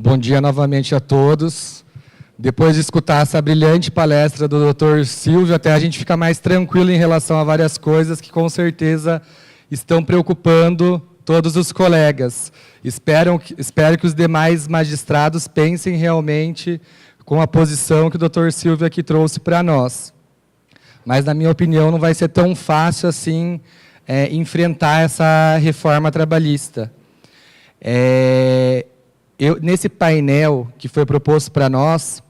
Bom dia novamente a todos. Depois de escutar essa brilhante palestra do Dr. Silvio, até a gente fica mais tranquilo em relação a várias coisas que com certeza estão preocupando todos os colegas. Espero que os demais magistrados pensem realmente com a posição que o Dr. Silvio aqui trouxe para nós. Mas, na minha opinião, não vai ser tão fácil assim enfrentar essa reforma trabalhista. Nesse painel que foi proposto para nós,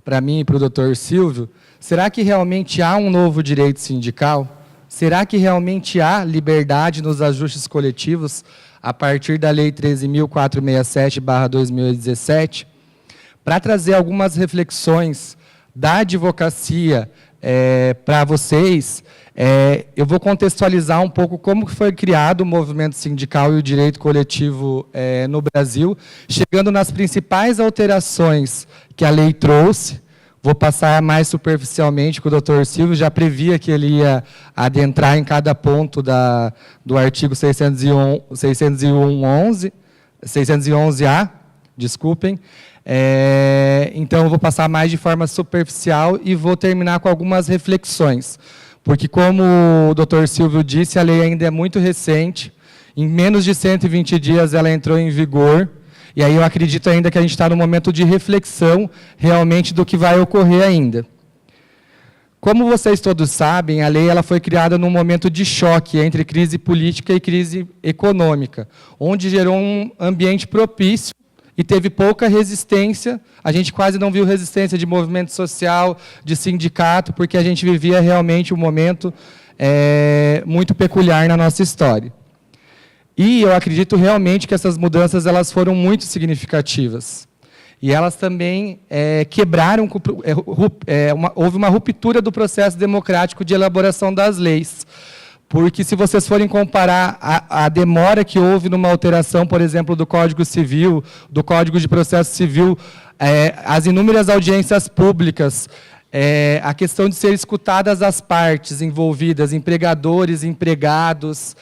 para mim e para o Dr. Silvio, será que realmente há um novo direito sindical? Será que realmente há liberdade nos ajustes coletivos a partir da Lei 13.467/2017? Para trazer algumas reflexões da advocacia para vocês, eu vou contextualizar um pouco como foi criado o movimento sindical e o direito coletivo no Brasil, chegando nas principais alterações que a lei trouxe. Vou passar mais superficialmente, que o Dr. Silvio já previa que ele ia adentrar em cada ponto do artigo 611A, desculpem. Então, eu vou passar mais de forma superficial e vou terminar com algumas reflexões. Porque, como o Dr. Silvio disse, a lei ainda é muito recente. Em menos de 120 dias ela entrou em vigor. E aí eu acredito ainda que a gente está no momento de reflexão realmente do que vai ocorrer ainda. Como vocês todos sabem, a lei ela foi criada num momento de choque entre crise política e crise econômica, onde gerou um ambiente propício e teve pouca resistência. A gente quase não viu resistência de movimento social, de sindicato, porque a gente vivia realmente um momento muito peculiar na nossa história. E eu acredito realmente que essas mudanças elas foram muito significativas. E elas também quebraram, houve uma ruptura do processo democrático de elaboração das leis. Porque, se vocês forem comparar a demora que houve numa alteração, por exemplo, do Código Civil, do Código de Processo Civil, as inúmeras audiências públicas, a questão de ser escutadas as partes envolvidas, empregadores, empregados,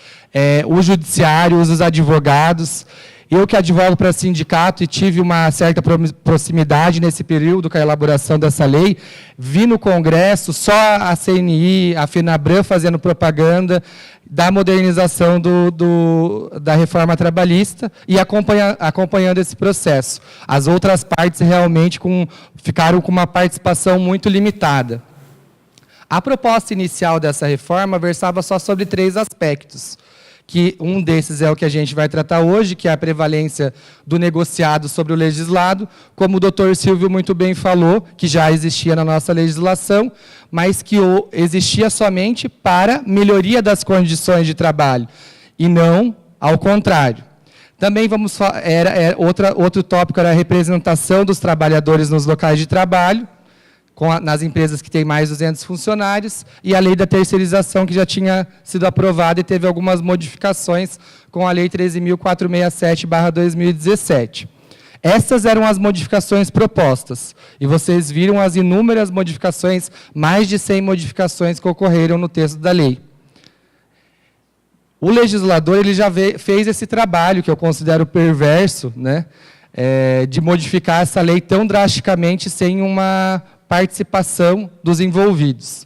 o judiciário, os advogados. Eu que advogo para sindicato e tive uma certa proximidade nesse período com a elaboração dessa lei, vi no Congresso só a CNI, a FENABRAN fazendo propaganda da modernização da reforma trabalhista e acompanhando esse processo. As outras partes realmente ficaram com uma participação muito limitada. A proposta inicial dessa reforma versava só sobre 3 aspectos, que um desses é o que a gente vai tratar hoje, que é a prevalência do negociado sobre o legislado, como o Dr. Silvio muito bem falou, que já existia na nossa legislação, mas que existia somente para melhoria das condições de trabalho, e não ao contrário. Também outro tópico era a representação dos trabalhadores nos locais de trabalho, nas empresas que têm mais de 200 funcionários, e a lei da terceirização, que já tinha sido aprovada e teve algumas modificações com a lei 13.467/2017. Essas eram as modificações propostas, e vocês viram as inúmeras modificações, mais de 100 modificações que ocorreram no texto da lei. O legislador ele já fez esse trabalho, que eu considero perverso, né, de modificar essa lei tão drasticamente sem uma participação dos envolvidos.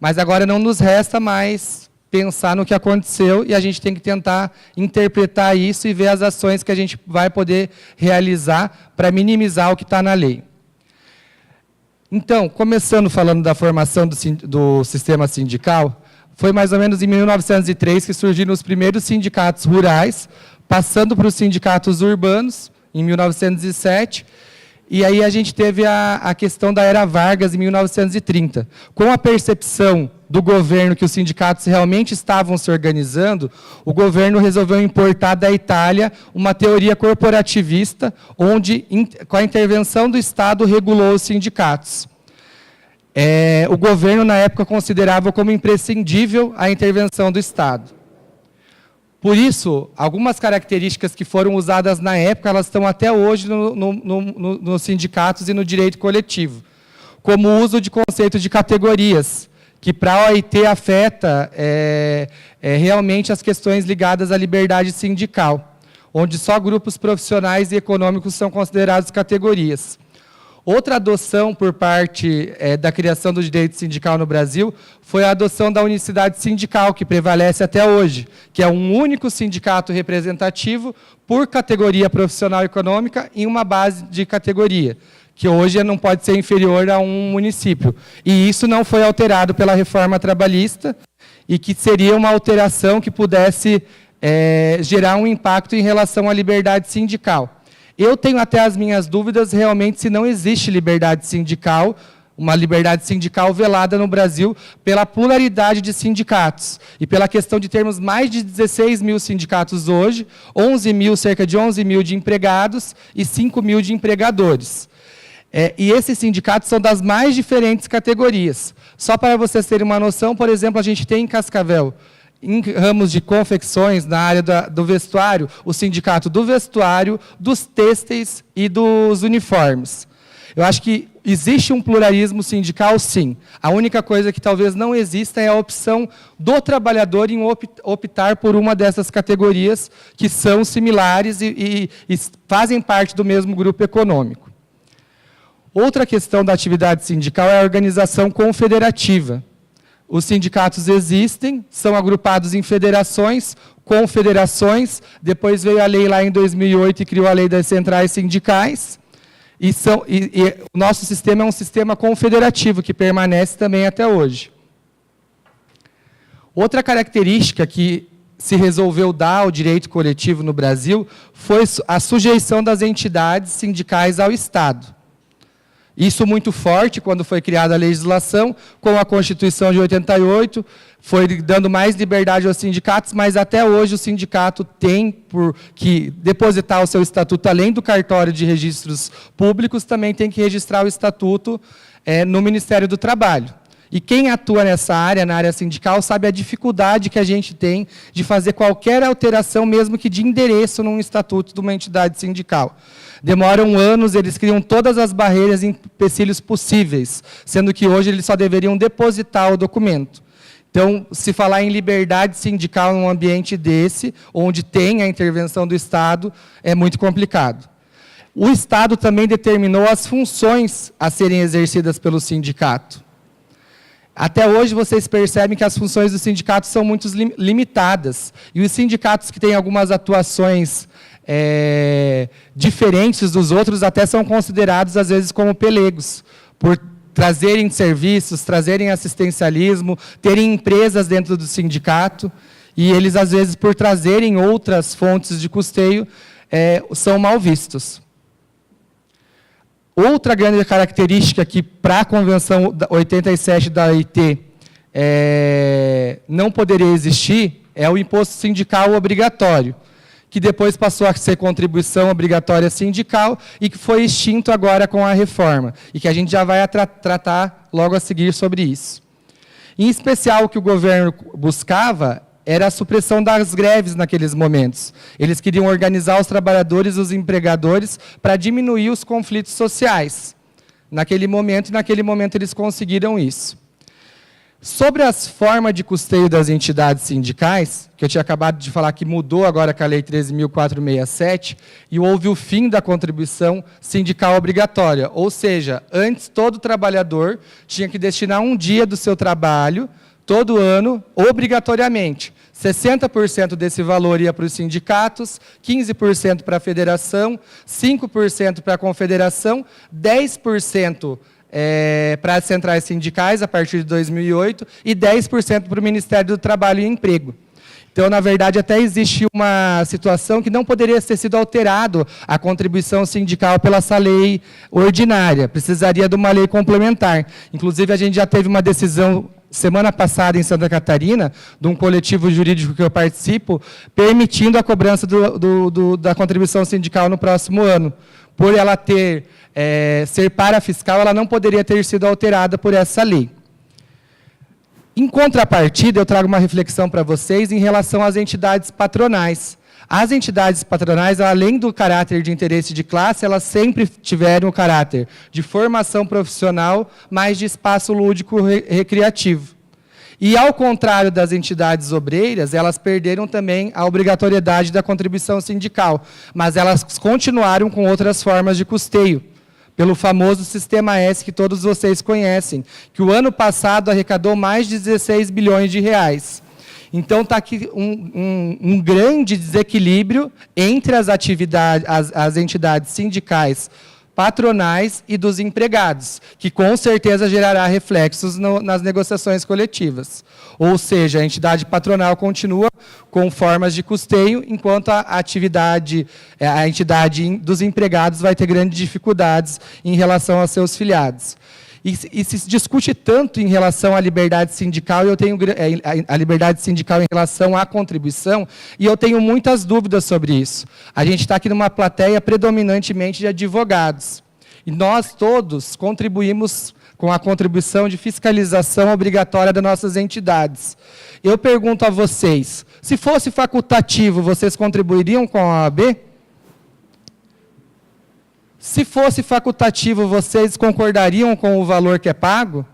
Mas agora não nos resta mais pensar no que aconteceu e a gente tem que tentar interpretar isso e ver as ações que a gente vai poder realizar para minimizar o que está na lei. Então, começando falando da formação do sistema sindical, foi mais ou menos em 1903 que surgiram os primeiros sindicatos rurais, passando para os sindicatos urbanos, em 1907, e aí a gente teve a questão da Era Vargas, em 1930. Com a percepção do governo que os sindicatos realmente estavam se organizando, o governo resolveu importar da Itália uma teoria corporativista, onde, com a intervenção do Estado, regulou os sindicatos. O governo, na época, considerava como imprescindível a intervenção do Estado. Por isso, algumas características que foram usadas na época, elas estão até hoje nos sindicatos e no direito coletivo, como o uso de conceito de categorias, que para a OIT afeta realmente as questões ligadas à liberdade sindical. onde só grupos profissionais e econômicos são considerados categorias. Outra adoção por parte da criação do direito sindical no Brasil foi a adoção da unicidade sindical, que prevalece até hoje, que é um único sindicato representativo por categoria profissional e econômica em uma base de categoria, que hoje não pode ser inferior a um município. E isso não foi alterado pela reforma trabalhista, e que seria uma alteração que pudesse gerar um impacto em relação à liberdade sindical. Eu tenho até as minhas dúvidas realmente se não existe liberdade sindical, uma liberdade sindical velada no Brasil pela pluralidade de sindicatos e pela questão de termos mais de 16 mil sindicatos hoje, cerca de 11 mil de empregados e 5 mil de empregadores. E esses sindicatos são das mais diferentes categorias. Só para vocês terem uma noção, por exemplo, a gente tem em Cascavel, em ramos de confecções, na área do vestuário, o sindicato do vestuário, dos têxteis e dos uniformes. Eu acho que existe um pluralismo sindical, sim. A única coisa que talvez não exista é a opção do trabalhador em optar por uma dessas categorias que são similares e fazem parte do mesmo grupo econômico. Outra questão da atividade sindical é a organização confederativa. Os sindicatos existem, são agrupados em federações, confederações, depois veio a lei lá em 2008 e criou a lei das centrais sindicais, e o nosso sistema é um sistema confederativo, que permanece também até hoje. Outra característica que se resolveu dar ao direito coletivo no Brasil foi a sujeição das entidades sindicais ao Estado. Isso muito forte quando foi criada a legislação, com a Constituição de 88, foi dando mais liberdade aos sindicatos, mas até hoje o sindicato tem que depositar o seu estatuto, além do cartório de registros públicos, também tem que registrar o estatuto no Ministério do Trabalho. E quem atua nessa área, na área sindical, sabe a dificuldade que a gente tem de fazer qualquer alteração, mesmo que de endereço, num estatuto de uma entidade sindical. Demoram anos, eles criam todas as barreiras e empecilhos possíveis, sendo que hoje eles só deveriam depositar o documento. Então, se falar em liberdade sindical num ambiente desse, onde tem a intervenção do Estado, é muito complicado. O Estado também determinou as funções a serem exercidas pelo sindicato. Até hoje, vocês percebem que as funções do sindicato são muito limitadas. E os sindicatos que têm algumas atuações diferentes dos outros até são considerados, às vezes, como pelegos, por trazerem serviços, trazerem assistencialismo, terem empresas dentro do sindicato, e eles, às vezes, por trazerem outras fontes de custeio, são mal vistos. Outra grande característica que, para a Convenção 87 da OIT, não poderia existir, é o imposto sindical obrigatório, que depois passou a ser contribuição obrigatória sindical e que foi extinto agora com a reforma, e que a gente já vai tratar logo a seguir sobre isso. Em especial, o que o governo buscava era a supressão das greves naqueles momentos. Eles queriam organizar os trabalhadores e os empregadores para diminuir os conflitos sociais. Naquele momento eles conseguiram isso. Sobre as formas de custeio das entidades sindicais, que eu tinha acabado de falar que mudou agora com a Lei 13.467, e houve o fim da contribuição sindical obrigatória. Ou seja, antes todo trabalhador tinha que destinar um dia do seu trabalho, todo ano, obrigatoriamente. 60% desse valor ia para os sindicatos, 15% para a federação, 5% para a confederação, 10% para as centrais sindicais, a partir de 2008, e 10% para o Ministério do Trabalho e Emprego. Então, na verdade, até existe uma situação que não poderia ter sido alterado a contribuição sindical pela essa lei ordinária, precisaria de uma lei complementar. Inclusive, a gente já teve uma decisão semana passada em Santa Catarina, de um coletivo jurídico que eu participo, permitindo a cobrança da contribuição sindical no próximo ano. Por ela ser parafiscal, ela não poderia ter sido alterada por essa lei. Em contrapartida, eu trago uma reflexão para vocês em relação às entidades patronais. As entidades patronais, além do caráter de interesse de classe, elas sempre tiveram o caráter de formação profissional, mais de espaço lúdico recreativo. E, ao contrário das entidades obreiras, elas perderam também a obrigatoriedade da contribuição sindical, mas elas continuaram com outras formas de custeio, pelo famoso Sistema S, que todos vocês conhecem, que o ano passado arrecadou mais de 16 bilhões de reais. Então, está aqui um grande desequilíbrio entre as atividades, as entidades sindicais, patronais e dos empregados, que com certeza gerará reflexos nas negociações coletivas. Ou seja, a entidade patronal continua com formas de custeio, enquanto a entidade dos empregados vai ter grandes dificuldades em relação aos seus filiados. E se discute tanto em relação à liberdade sindical, a liberdade sindical em relação à contribuição, e eu tenho muitas dúvidas sobre isso. A gente está aqui numa plateia predominantemente de advogados. E nós todos contribuímos com a contribuição de fiscalização obrigatória das nossas entidades. Eu pergunto a vocês, se fosse facultativo, vocês contribuiriam com a OAB? Se fosse facultativo, vocês concordariam com o valor que é pago?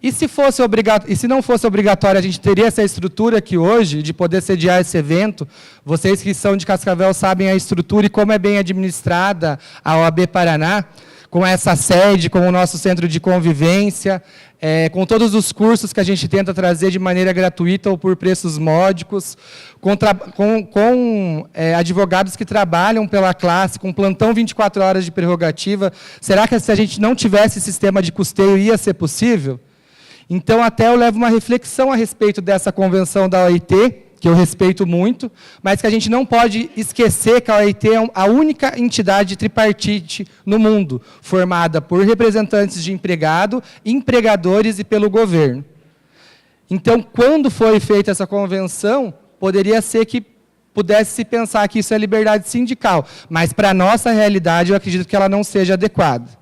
E se não fosse obrigatório, a gente teria essa estrutura aqui hoje, de poder sediar esse evento? Vocês que são de Cascavel sabem a estrutura e como é bem administrada a OAB Paraná, com essa sede, com o nosso centro de convivência, com todos os cursos que a gente tenta trazer de maneira gratuita ou por preços módicos, com advogados que trabalham pela classe, com plantão 24 horas de prerrogativa. Será que se a gente não tivesse sistema de custeio ia ser possível? Então, até eu levo uma reflexão a respeito dessa convenção da OIT, que eu respeito muito, mas que a gente não pode esquecer que a OIT é a única entidade tripartite no mundo, formada por representantes de empregado, empregadores e pelo governo. Então, quando foi feita essa convenção, poderia ser que pudesse se pensar que isso é liberdade sindical, mas para a nossa realidade eu acredito que ela não seja adequada.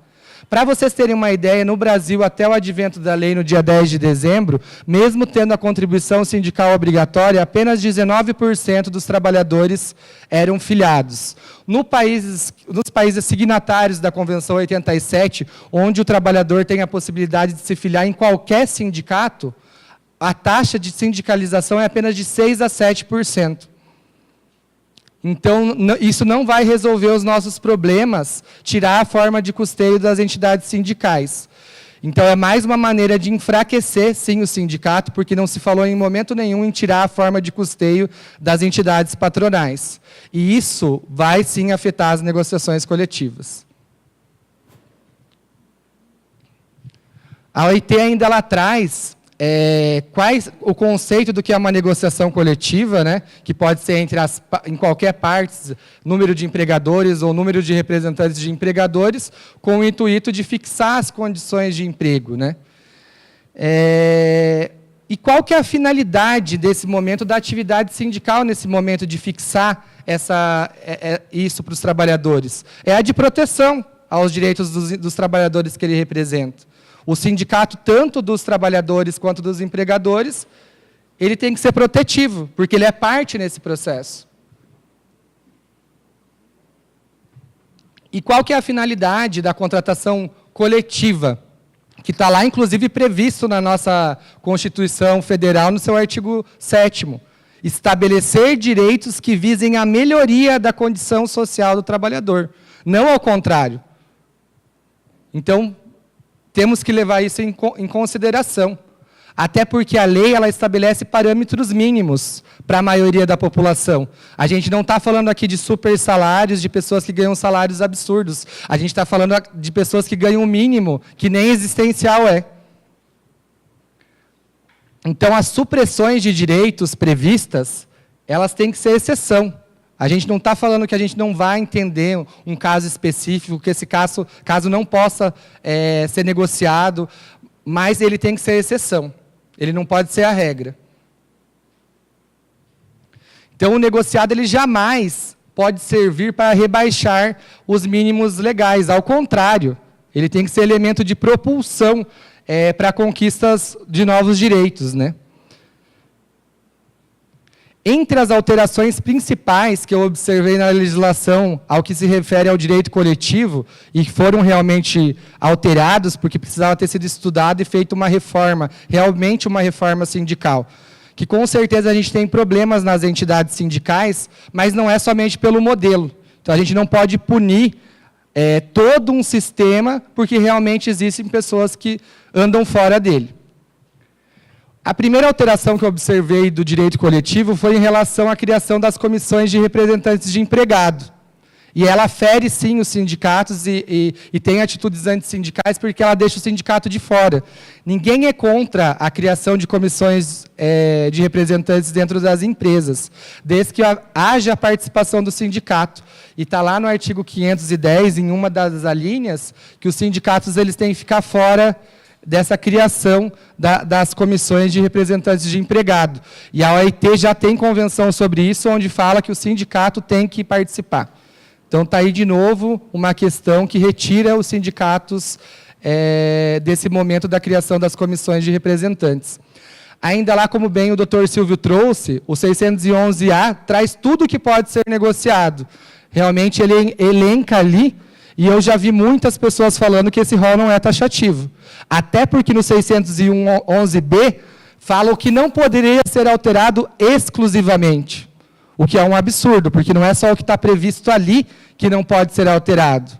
Para vocês terem uma ideia, no Brasil, até o advento da lei no dia 10 de dezembro, mesmo tendo a contribuição sindical obrigatória, apenas 19% dos trabalhadores eram filiados. Nos países signatários da Convenção 87, onde o trabalhador tem a possibilidade de se filiar em qualquer sindicato, a taxa de sindicalização é apenas de 6% a 7%. Então, isso não vai resolver os nossos problemas, tirar a forma de custeio das entidades sindicais. Então, é mais uma maneira de enfraquecer, sim, o sindicato, porque não se falou em momento nenhum em tirar a forma de custeio das entidades patronais. E isso vai, sim, afetar as negociações coletivas. A OIT ainda lá atrás o conceito do que é uma negociação coletiva, né, que pode ser em qualquer parte, número de empregadores ou número de representantes de empregadores, com o intuito de fixar as condições de emprego, né? E qual que é a finalidade desse momento da atividade sindical, nesse momento de fixar isso para os trabalhadores? É a de proteção aos direitos dos trabalhadores que ele representa. O sindicato, tanto dos trabalhadores quanto dos empregadores, ele tem que ser protetivo, porque ele é parte nesse processo. E qual que é a finalidade da contratação coletiva? Que está lá, inclusive, previsto na nossa Constituição Federal, no seu artigo 7º. Estabelecer direitos que visem a melhoria da condição social do trabalhador, não ao contrário. Então, temos que levar isso em consideração. Até porque a lei ela estabelece parâmetros mínimos para a maioria da população. A gente não está falando aqui de super salários, de pessoas que ganham salários absurdos. A gente está falando de pessoas que ganham o mínimo, que nem existencial é. Então, as supressões de direitos previstas, elas têm que ser exceção. A gente não está falando que a gente não vai entender um caso específico, que esse caso não possa ser negociado, mas ele tem que ser exceção. Ele não pode ser a regra. Então, o negociado ele jamais pode servir para rebaixar os mínimos legais. Ao contrário, ele tem que ser elemento de propulsão para conquistas de novos direitos, né? Entre as alterações principais que eu observei na legislação ao que se refere ao direito coletivo, e que foram realmente alterados, porque precisava ter sido estudado e feito uma reforma, realmente uma reforma sindical, que com certeza a gente tem problemas nas entidades sindicais, mas não é somente pelo modelo. Então, a gente não pode punir todo um sistema, porque realmente existem pessoas que andam fora dele. A primeira alteração que eu observei do direito coletivo foi em relação à criação das comissões de representantes de empregado. E ela fere, sim, os sindicatos e tem atitudes antissindicais porque ela deixa o sindicato de fora. Ninguém é contra a criação de comissões de representantes dentro das empresas, desde que haja a participação do sindicato. E está lá no artigo 510, em uma das alíneas, que os sindicatos eles têm que ficar fora dessa criação das comissões de representantes de empregado. E a OIT já tem convenção sobre isso, onde fala que o sindicato tem que participar. Então, está aí, de novo, uma questão que retira os sindicatos desse momento da criação das comissões de representantes. Ainda lá, como bem o doutor Silvio trouxe, o 611-A traz tudo o que pode ser negociado. Realmente, ele elenca ali. E eu já vi muitas pessoas falando que esse rol não é taxativo. Até porque no 611-B fala o que não poderia ser alterado exclusivamente. O que é um absurdo, porque não é só o que está previsto ali que não pode ser alterado.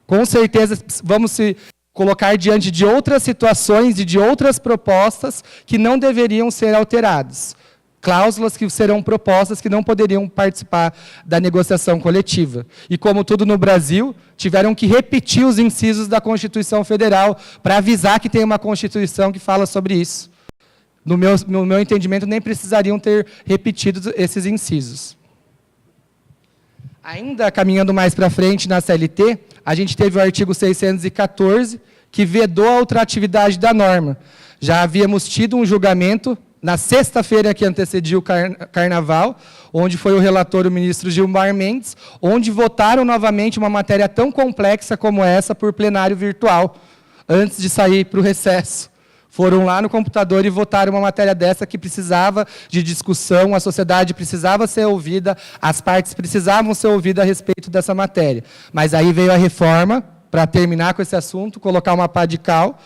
Com certeza vamos se colocar diante de outras situações e de outras propostas que não deveriam ser alteradas. Cláusulas que serão propostas que não poderiam participar da negociação coletiva. E, como tudo no Brasil, tiveram que repetir os incisos da Constituição Federal para avisar que tem uma Constituição que fala sobre isso. No meu entendimento, nem precisariam ter repetido esses incisos. Ainda caminhando mais para frente na CLT, a gente teve o artigo 614, que vedou a ultratividade da norma. Já havíamos tido um julgamento na sexta-feira que antecedia o Carnaval, onde foi o relator, o ministro Gilmar Mendes, onde votaram novamente uma matéria tão complexa como essa por plenário virtual, antes de sair para o recesso. Foram lá no computador e votaram uma matéria dessa que precisava de discussão, a sociedade precisava ser ouvida, as partes precisavam ser ouvidas a respeito dessa matéria. Mas aí veio a reforma, para terminar com esse assunto, colocar uma pá de cal,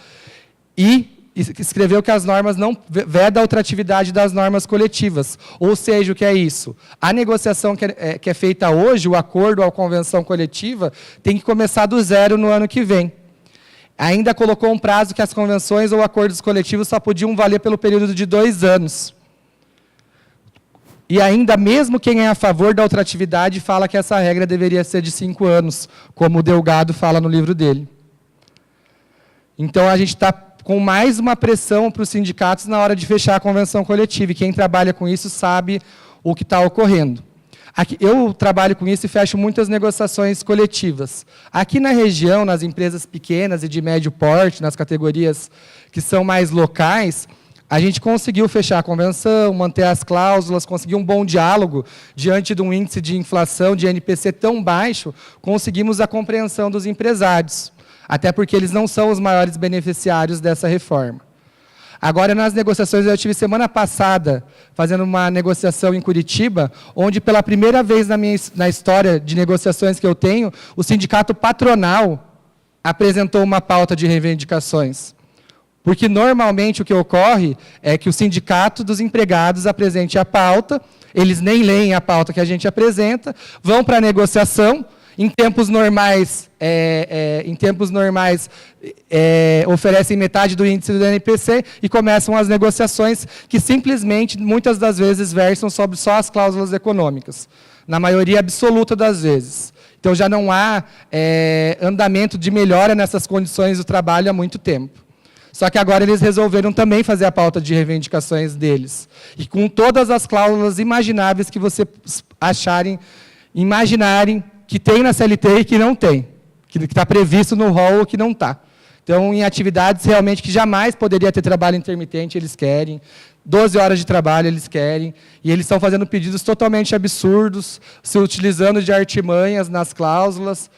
e escreveu que as normas não vedam a ultratividade das normas coletivas. Ou seja, o que é isso? A negociação que é feita hoje, o acordo ou a convenção coletiva, tem que começar do zero no ano que vem. Ainda colocou um prazo que as convenções ou acordos coletivos só podiam valer pelo período de 2 anos. E ainda, mesmo quem é a favor da ultratividade, fala que essa regra deveria ser de 5 anos, como o Delgado fala no livro dele. Então, a gente está com mais uma pressão para os sindicatos na hora de fechar a convenção coletiva. E quem trabalha com isso sabe o que está ocorrendo. Aqui, eu trabalho com isso e fecho muitas negociações coletivas. Aqui na região, nas empresas pequenas e de médio porte, nas categorias que são mais locais, a gente conseguiu fechar a convenção, manter as cláusulas, conseguir um bom diálogo diante de um índice de inflação de NPC tão baixo, conseguimos a compreensão dos empresários. Até porque eles não são os maiores beneficiários dessa reforma. Agora, nas negociações, eu tive semana passada, fazendo uma negociação em Curitiba, onde, pela primeira vez na história de negociações que eu tenho, o sindicato patronal apresentou uma pauta de reivindicações. Porque, normalmente, o que ocorre é que o sindicato dos empregados apresente a pauta, eles nem leem a pauta que a gente apresenta, vão para a negociação. Em tempos normais, oferecem metade do índice do NPC e começam as negociações que simplesmente, muitas das vezes, versam sobre só as cláusulas econômicas, na maioria absoluta das vezes. Então, já não há andamento de melhora nessas condições do trabalho há muito tempo. Só que agora eles resolveram também fazer a pauta de reivindicações deles. E com todas as cláusulas imagináveis que vocês imaginarem, que tem na CLT e que não tem, que está previsto no rol ou que não está. Então, em atividades realmente que jamais poderia ter trabalho intermitente, eles querem, 12 horas de trabalho eles querem, e eles estão fazendo pedidos totalmente absurdos, se utilizando de artimanhas nas cláusulas,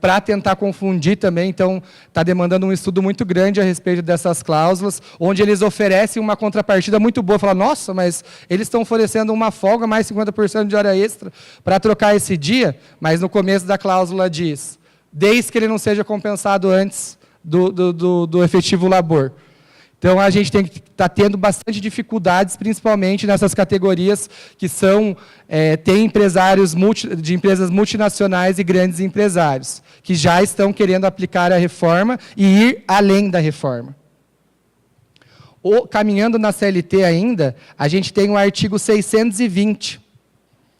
para tentar confundir também. Então, está demandando um estudo muito grande a respeito dessas cláusulas, onde eles oferecem uma contrapartida muito boa. Fala, nossa, mas eles estão oferecendo uma folga, mais 50% de hora extra, para trocar esse dia, mas no começo da cláusula diz, desde que ele não seja compensado antes do efetivo labor. Então, a gente tem que estar tendo bastante dificuldades, principalmente nessas categorias que são, tem empresários de empresas multinacionais e grandes empresários, que já estão querendo aplicar a reforma e ir além da reforma. Caminhando na CLT ainda, a gente tem o artigo 620,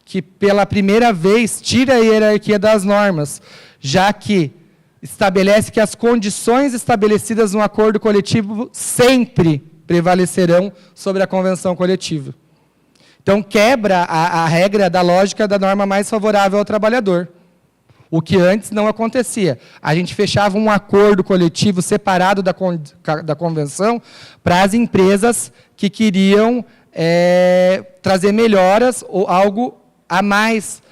que pela primeira vez tira a hierarquia das normas, já que estabelece que as condições estabelecidas no acordo coletivo sempre prevalecerão sobre a convenção coletiva. Então, quebra a regra da lógica da norma mais favorável ao trabalhador, o que antes não acontecia. A gente fechava um acordo coletivo separado da convenção para as empresas que queriam trazer melhoras ou algo a mais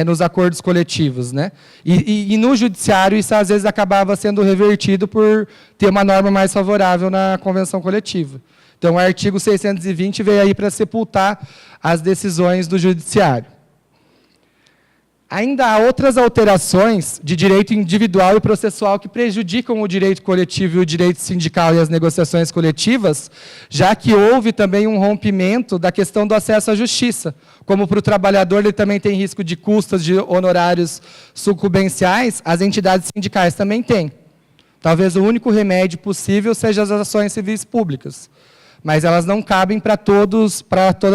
nos acordos coletivos, né? E no judiciário isso às vezes acabava sendo revertido por ter uma norma mais favorável na convenção coletiva. Então o artigo 620 veio aí para sepultar as decisões do judiciário. Ainda há outras alterações de direito individual e processual que prejudicam o direito coletivo e o direito sindical e as negociações coletivas, já que houve também um rompimento da questão do acesso à justiça. Como para o trabalhador ele também tem risco de custas de honorários sucumbenciais, as entidades sindicais também têm. Talvez o único remédio possível seja as ações civis públicas, mas elas não cabem para todas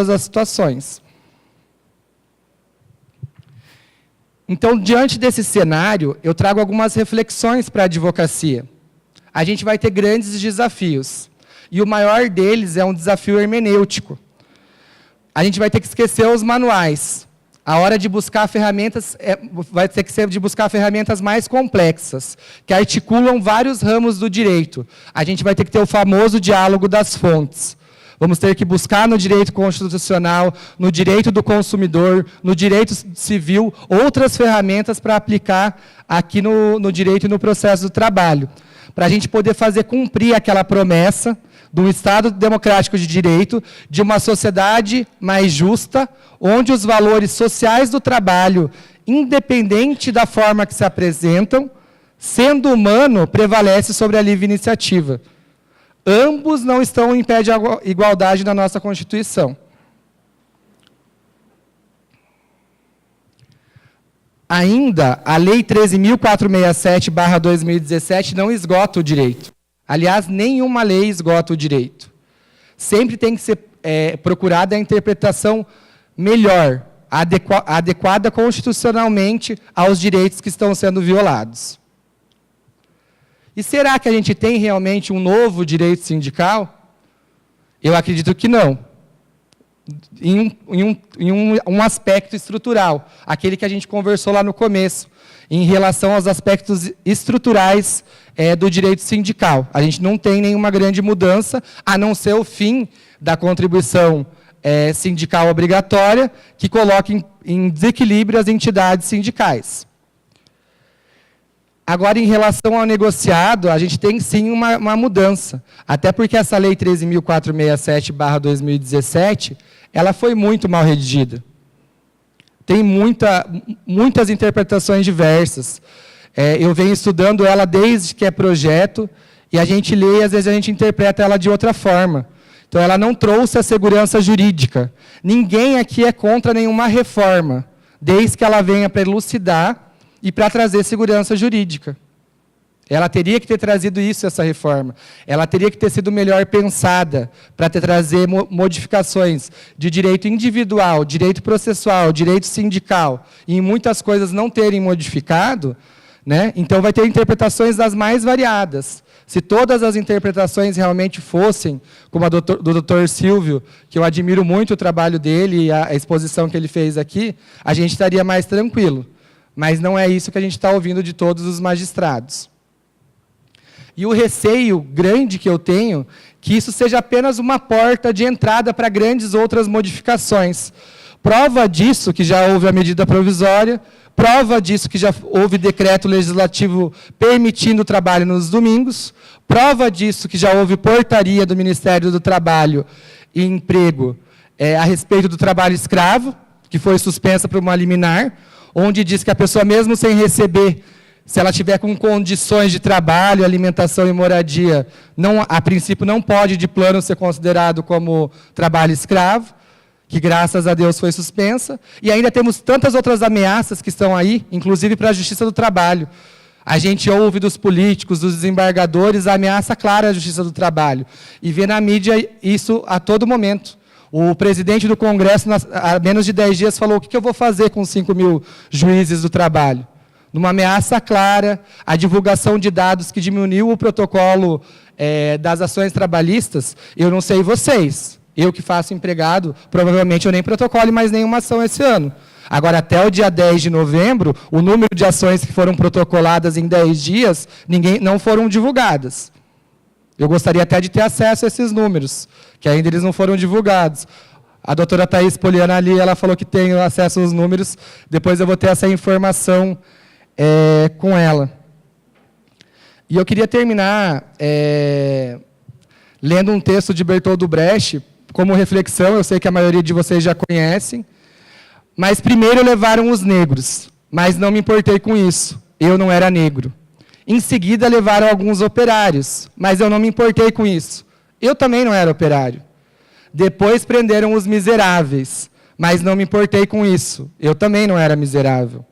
as situações. Então, diante desse cenário, eu trago algumas reflexões para a advocacia. A gente vai ter grandes desafios, e o maior deles é um desafio hermenêutico. A gente vai ter que esquecer os manuais. A hora de buscar ferramentas, vai ter que ser de buscar ferramentas mais complexas, que articulam vários ramos do direito. A gente vai ter que ter o famoso diálogo das fontes. Vamos ter que buscar no direito constitucional, no direito do consumidor, no direito civil, outras ferramentas para aplicar aqui no direito e no processo do trabalho, para a gente poder fazer cumprir aquela promessa de um Estado democrático de direito, de uma sociedade mais justa, onde os valores sociais do trabalho, independente da forma que se apresentam, sendo humano, prevalece sobre a livre iniciativa. Ambos não estão em pé de igualdade na nossa Constituição. Ainda, a Lei 13.467/2017 não esgota o direito. Aliás, nenhuma lei esgota o direito. Sempre tem que ser procurada a interpretação melhor, adequada constitucionalmente aos direitos que estão sendo violados. E será que a gente tem realmente um novo direito sindical? Eu acredito que não. Em um aspecto estrutural, aquele que a gente conversou lá no começo, em relação aos aspectos estruturais do direito sindical. A gente não tem nenhuma grande mudança, a não ser o fim da contribuição sindical obrigatória, que coloca em desequilíbrio as entidades sindicais. Agora, em relação ao negociado, a gente tem sim uma mudança. Até porque essa Lei 13.467/2017, ela foi muito mal redigida. Tem muitas interpretações diversas. Eu venho estudando ela desde que é projeto, e a gente lê e às vezes a gente interpreta ela de outra forma. Então, ela não trouxe a segurança jurídica. Ninguém aqui é contra nenhuma reforma, desde que ela venha para elucidar e para trazer segurança jurídica. Ela teria que ter trazido isso, essa reforma. Ela teria que ter sido melhor pensada para trazer modificações de direito individual, direito processual, direito sindical, e em muitas coisas não terem modificado, né? Então vai ter interpretações das mais variadas. Se todas as interpretações realmente fossem, como a do Dr. Silvio, que eu admiro muito o trabalho dele e a exposição que ele fez aqui, a gente estaria mais tranquilo. Mas não é isso que a gente está ouvindo de todos os magistrados. E o receio grande que eu tenho, que isso seja apenas uma porta de entrada para grandes outras modificações. Prova disso que já houve a medida provisória, prova disso que já houve decreto legislativo permitindo o trabalho nos domingos, prova disso que já houve portaria do Ministério do Trabalho e Emprego a respeito do trabalho escravo, que foi suspensa por uma liminar, onde diz que a pessoa, mesmo sem receber, se ela tiver com condições de trabalho, alimentação e moradia, a princípio não pode de plano ser considerado como trabalho escravo, que graças a Deus foi suspensa, e ainda temos tantas outras ameaças que estão aí, inclusive para a Justiça do Trabalho. A gente ouve dos políticos, dos desembargadores, a ameaça clara à Justiça do Trabalho, e vê na mídia isso a todo momento. O presidente do Congresso, há menos de 10 dias, falou: o que eu vou fazer com 5 mil juízes do trabalho? Numa ameaça clara, a divulgação de dados que diminuiu o protocolo das ações trabalhistas, eu não sei vocês, eu que faço empregado, provavelmente eu nem protocole mais nenhuma ação esse ano. Agora, até o dia 10 de novembro, o número de ações que foram protocoladas em 10 dias, não foram divulgadas. Eu gostaria até de ter acesso a esses números, que ainda eles não foram divulgados. A doutora Thaís Poliana ali, ela falou que tem acesso aos números, depois eu vou ter essa informação com ela. E eu queria terminar lendo um texto de Bertold Brecht, como reflexão, eu sei que a maioria de vocês já conhecem, mas primeiro levaram os negros, mas não me importei com isso, eu não era negro. Em seguida levaram alguns operários, mas eu não me importei com isso, eu também não era operário. Depois prenderam os miseráveis, mas não me importei com isso, eu também não era miserável.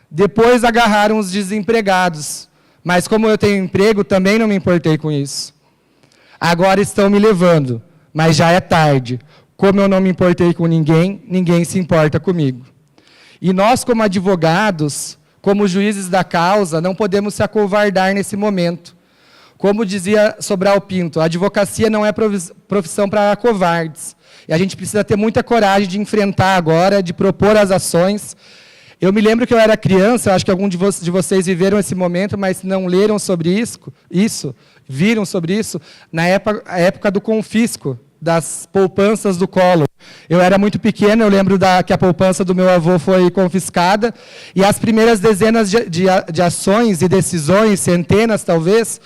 Depois agarraram os desempregados, mas como eu tenho emprego, também não me importei com isso. Agora estão me levando, mas já é tarde. Como eu não me importei com ninguém, ninguém se importa comigo. E nós, como advogados, como juízes da causa, não podemos se acovardar nesse momento. Como dizia Sobral Pinto, a advocacia não é profissão para covardes. E a gente precisa ter muita coragem de enfrentar agora, de propor as ações. Eu me lembro que eu era criança, acho que alguns de vocês viveram esse momento, mas não leram sobre isso, viram sobre isso, na época do confisco, das poupanças do Collor. Eu era muito pequeno, eu lembro que a poupança do meu avô foi confiscada, e as primeiras dezenas de ações e decisões, centenas talvez,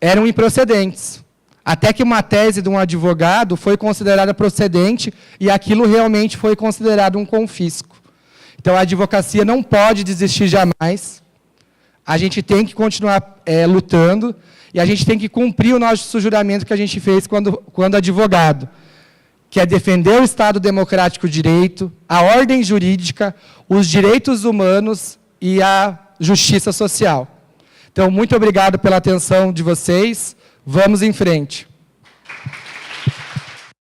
eram improcedentes. Até que uma tese de um advogado foi considerada procedente, e aquilo realmente foi considerado um confisco. Então, a advocacia não pode desistir jamais, a gente tem que continuar lutando, e a gente tem que cumprir o nosso juramento que a gente fez quando advogado, que é defender o Estado Democrático de Direito, a ordem jurídica, os direitos humanos e a justiça social. Então, muito obrigado pela atenção de vocês, vamos em frente.